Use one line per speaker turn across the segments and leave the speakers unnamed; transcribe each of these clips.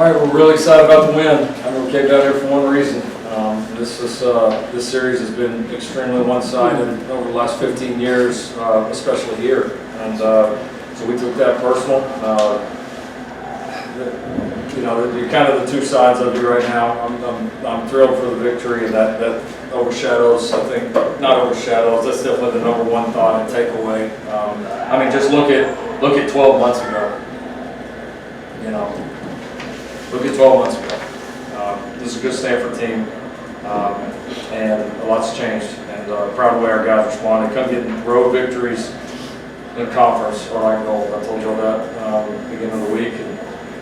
right, we're really excited about the win. I mean, we came down here for one reason. This series has been extremely one-sided over the last 15 years, especially here. And so we took that personal. You're kind of the two sides of you right now. I'm thrilled for the victory, and that overshadows, I think, not overshadows, that's definitely the number one thought and takeaway. I mean, just look at 12 months ago. Look at 12 months ago. This is a good Stanford team, and a lot's changed. And proud of the way our guys responded. Come getting road victories in conference are like gold. I told you all that beginning of the week, and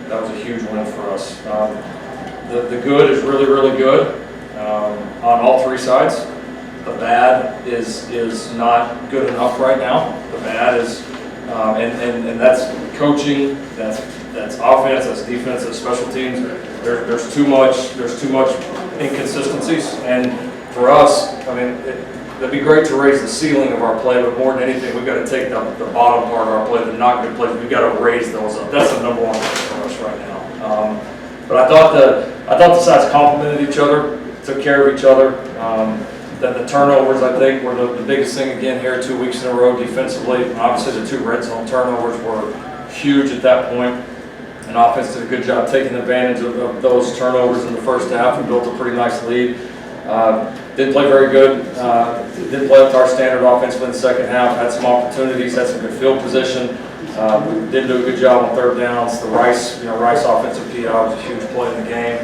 that was a huge win for us. The good is really, really good on all three sides. The bad is not good enough right now. The bad is, and that's coaching. That's offense. That's defense. That's special teams. There's too much inconsistencies, and for us, I mean, it'd be great to raise the ceiling of our play, but more than anything, we've got to take the bottom part of our play, the not good plays. We've got to raise those up. That's the number one thing for us right now. But I thought the sides complemented each other, took care of each other. That the turnovers, I think, were the biggest thing again here 2 weeks in a row defensively. And obviously, the 2 red zone turnovers were huge at that point. And offense did a good job taking advantage of those turnovers in the first half and built a pretty nice lead. Didn't play very good. Didn't play up to our standard offensively in the second half. Had some opportunities. Had some good field position. We did do a good job on third downs. The Rice offensive PI was a huge play in the game.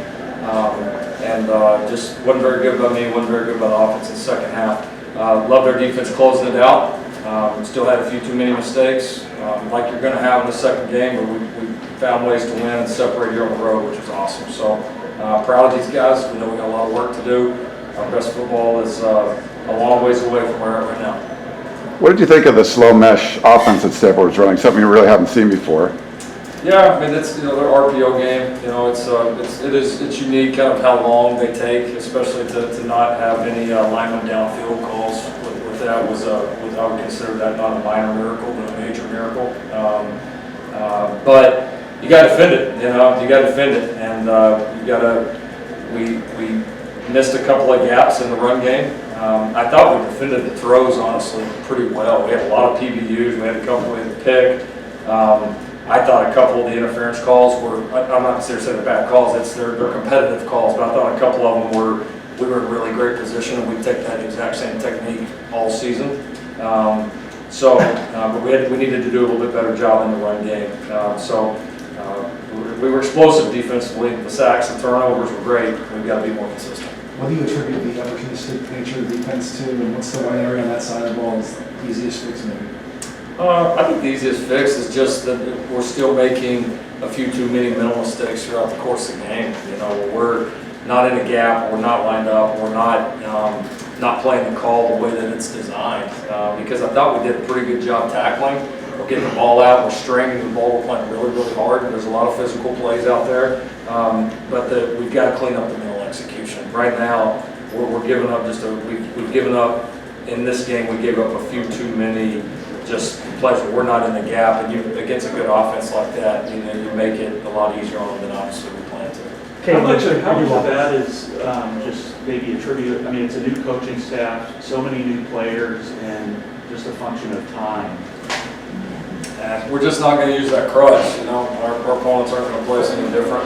And just wasn't very good by me. Wasn't very good by the offense in the second half. Loved our defense closing it out. Still had a few too many mistakes, like you're going to have in the second game, but we found ways to win and separate here on the road, which was awesome. So proud of these guys. We know we got a lot of work to do. Our best football is a long ways away from where we're at right now.
What did you think of the slow mesh offense that Stanford was running? Something you really haven't seen before.
Yeah, I mean it's their RPO game. It's unique, kind of how long they take, especially to not have any lineman downfield calls. With that was I would consider that not a minor miracle, but a major miracle. But you got to defend it. You got to defend it, and you got to. We missed a couple of gaps in the run game. I thought we defended the throws honestly pretty well. We had a lot of PBUs. We had a couple we had to pick. I thought a couple of the interference calls were, I'm not considering saying they're bad calls, they're competitive calls, but I thought a couple of them we were in really great position, and we take that exact same technique all season. But we needed to do a little bit better job in the run game. We were explosive defensively. The sacks and turnovers were great. We've got to be more consistent.
What do you attribute the opportunistic nature of the defense to, and what's the one area on that side of the ball is the easiest fix maybe?
I think the easiest fix is just that we're still making a few too many mental mistakes throughout the course of the game. We're not in a gap, we're not lined up, we're not playing the call the way that it's designed. Because I thought we did a pretty good job tackling. We're getting the ball out, we're stringing the ball, we're playing really, really hard, and there's a lot of physical plays out there. But we've got to clean up the mental execution. Right now, we're giving up we've given up in this game. We gave up a few too many just plays where we're not in the gap, and against a good offense like that, you make it a lot easier on them than obviously we plan to.
How much of that is just maybe attributed? I mean, it's a new coaching staff, so many new players, and just a function of time.
We're just not going to use that crutch. Our opponents aren't going to play us any different.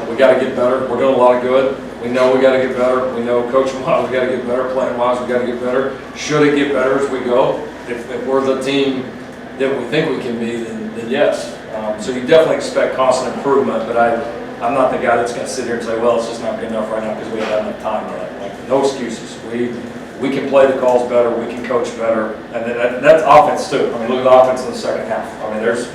We got to get better. We're doing a lot of good. We know we got to get better. We know coaching-wise we got to get better. Playing-wise we got to get better. Should it get better as we go? If we're the team that we think we can be, then yes. So you definitely expect constant improvement, but I'm not the guy that's going to sit here and say, well, it's just not good enough right now because we haven't had enough time yet. Like, no excuses. We can play the calls better. We can coach better, and that's offense too. I mean, look at the offense in the second half. I mean, there's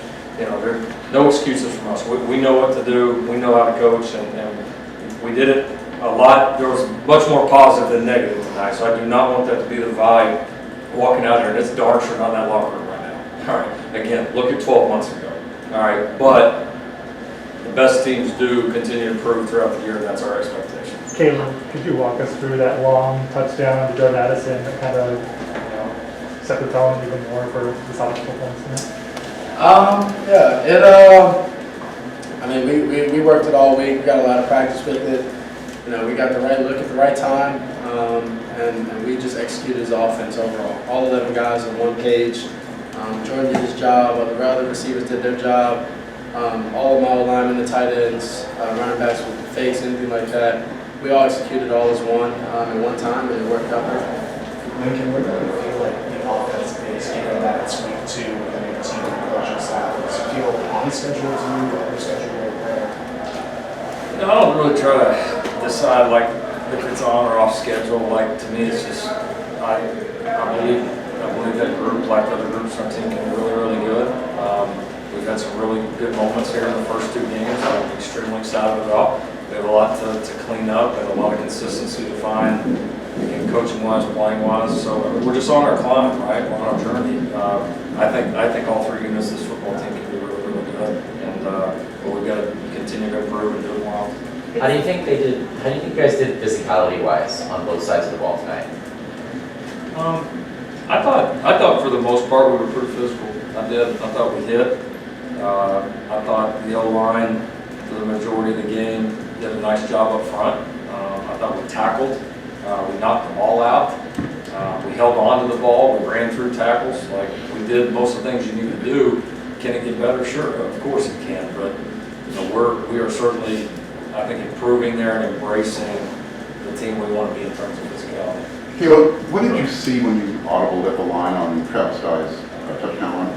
no excuses from us. We know what to do. We know how to coach, and we did it a lot. There was much more positive than negative tonight, so I do not want that to be the vibe walking out there, and it's darn sure not in that locker room right now. All right, again, look at 12 months ago. All right, but the best teams do continue to improve throughout the year, and that's our expectation.
Caleb, could you walk us through that long touchdown to Joe Madison that kind of set the tone even more for the South performance tonight?
I mean, we worked it all week. We got a lot of practice with it. You know, we got the right look at the right time, and we just executed his offense overall. All 11 guys on one page. Jordan did his job. All the other receivers did their job. All of my linemen, the tight ends, running backs with the fakes, anything like that. We all executed all as one at one time, and it worked out perfect.
Lincoln, what do you feel like the offense is given that it's week 2 and the team coaching staff? Does it feel on schedule to you, or schedule where?
No, I don't really try to decide like if it's on or off schedule. Like to me, it's just I believe that group, like other groups on our team, can be really good. We've had some really good moments here in the first 2 games. I'm extremely excited about. We have a lot to clean up and a lot of consistency to find in coaching-wise, playing-wise. So we're just on our climb, right? We're on our journey. I think all 3 units of this football team can be really good, and but we've got to continue to improve and do it well.
How do you think you guys did physicality-wise on both sides of the ball tonight?
I thought for the most part we were pretty physical. I thought we hit. I thought the O-line for the majority of the game did a nice job up front. I thought we tackled. We knocked the ball out. We held on to the ball. We ran through tackles. Like we did most of the things you need to do. Can it get better? Sure, of course it can. But you know, we are certainly, I think, improving there and embracing the team we want to be in terms of physicality.
Caleb, what did you see when you audibled at the line on Travis Guy's touchdown run?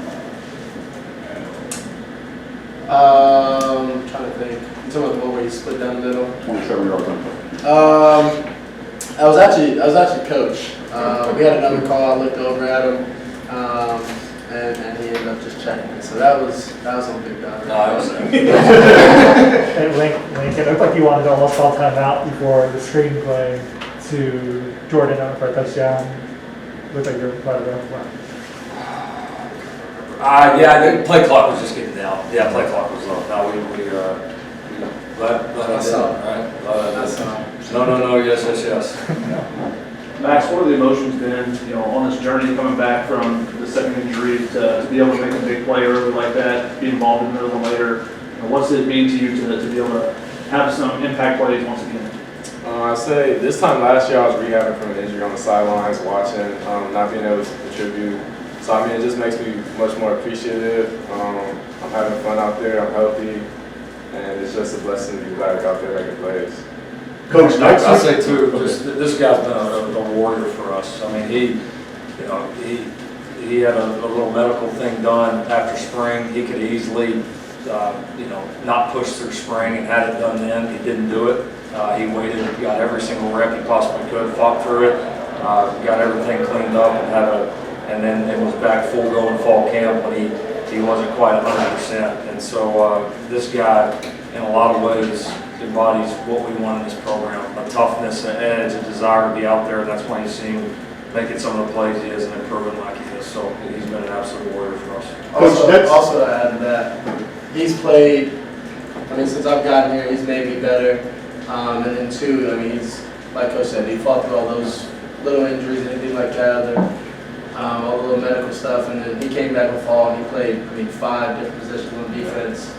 I'm trying to think. You talking about the one where he split down the middle?
27 yards on.
I was actually coach. We had another call. I looked over at him, and he ended up just checking it. So that was on big time.
No, I was there.
And Lincoln, it looked like you wanted to almost call timeout before the screenplay to Jordan on for a touchdown. Looked like you're about to go for it.
Yeah, I think play clock was just getting down. Yeah, play clock was up. Now we let us up, right? No, yes.
Max, what are the emotions been, on this journey coming back from the second injury to be able to make a big play early like that, be involved in the middle and later? What's it mean to you to be able to have some impact plays once again?
I'd say this time last year I was rehabbing from an injury on the sidelines, watching, not being able to contribute. So I mean, it just makes me much more appreciative. I'm having fun out there, I'm healthy, and it's just a blessing to be back out there making plays.
Coach, I say too, this guy's been a warrior for us. I mean, he had a little medical thing done after spring. He could easily, not push through spring and had it done then. He didn't do it. He waited, got every single rep he possibly could, fought through it, got everything cleaned up, and then it was back full go in fall camp when he wasn't quite 100%. And so this guy, in a lot of ways, embodies what we want in this program: a toughness, an edge, a desire to be out there. And that's why you see him making some of the plays he is and improving like he is. So he's been an absolute warrior for us.
Also to add to that, he's played. I mean, since I've gotten here, he's made me better. And then 2, I mean, he's, like Coach said, he fought through all those little injuries, anything like that, all the little medical stuff, and then he came back in fall and he played, 5 different positions on defense,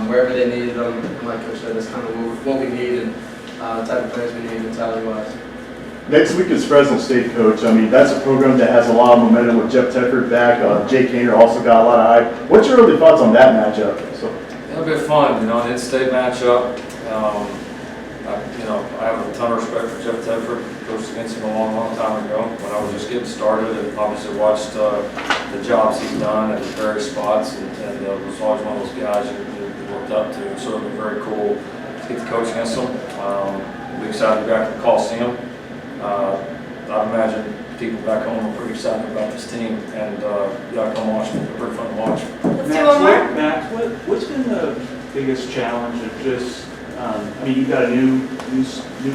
wherever they needed him. And like Coach said, that's kind of what we need and the type of players we need mentality-wise.
Next week is Fresno State, Coach. I mean, that's a program that has a lot of momentum with Jeff Tedford back. Jake Hainer also got a lot of hype. What's your early thoughts on that matchup?
It'll be fun, an in-state matchup. I have a ton of respect for Jeff Tedford. Coached against him a long time ago when I was just getting started, and obviously watched the jobs he's done at various spots, and was always one of those guys you looked up to. So it'll be very cool to get to coach against him. We'll be excited to be back at the Coliseum. I imagine people back home are pretty excited about this team, and you gotta come watch them. They're pretty fun to watch.
Let's do one more.
Max, what's been the biggest challenge of just, you've got new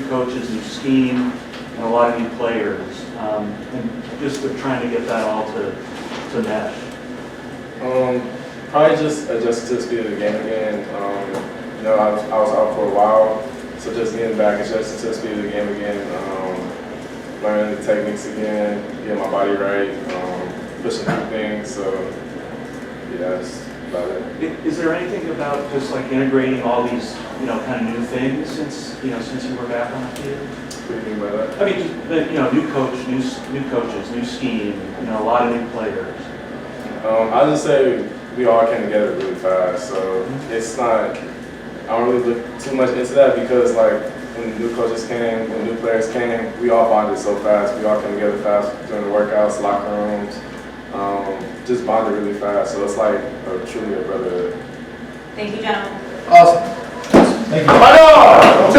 coaches, new scheme, and a lot of new players, and just trying to get that all to mesh?
Probably just adjust to the speed of the game again. I was out for a while, so just getting back, adjusting to the speed of the game again, learning the techniques again, getting my body right, pushing through things. So yeah, about it.
Is there anything about just like integrating all these, kind of new things since you were back on the field?
What do you mean by that?
I mean, new coach, new coaches, new scheme, a lot of new players.
I'll just say we all came together really fast, so it's not, I don't really look too much into that because like when new coaches came, when new players came, we all bonded so fast. We all came together fast during the workouts, locker rooms, just bonded really fast. So it's like truly a brotherhood.
Thank you, gentlemen.
Awesome.
Thank you.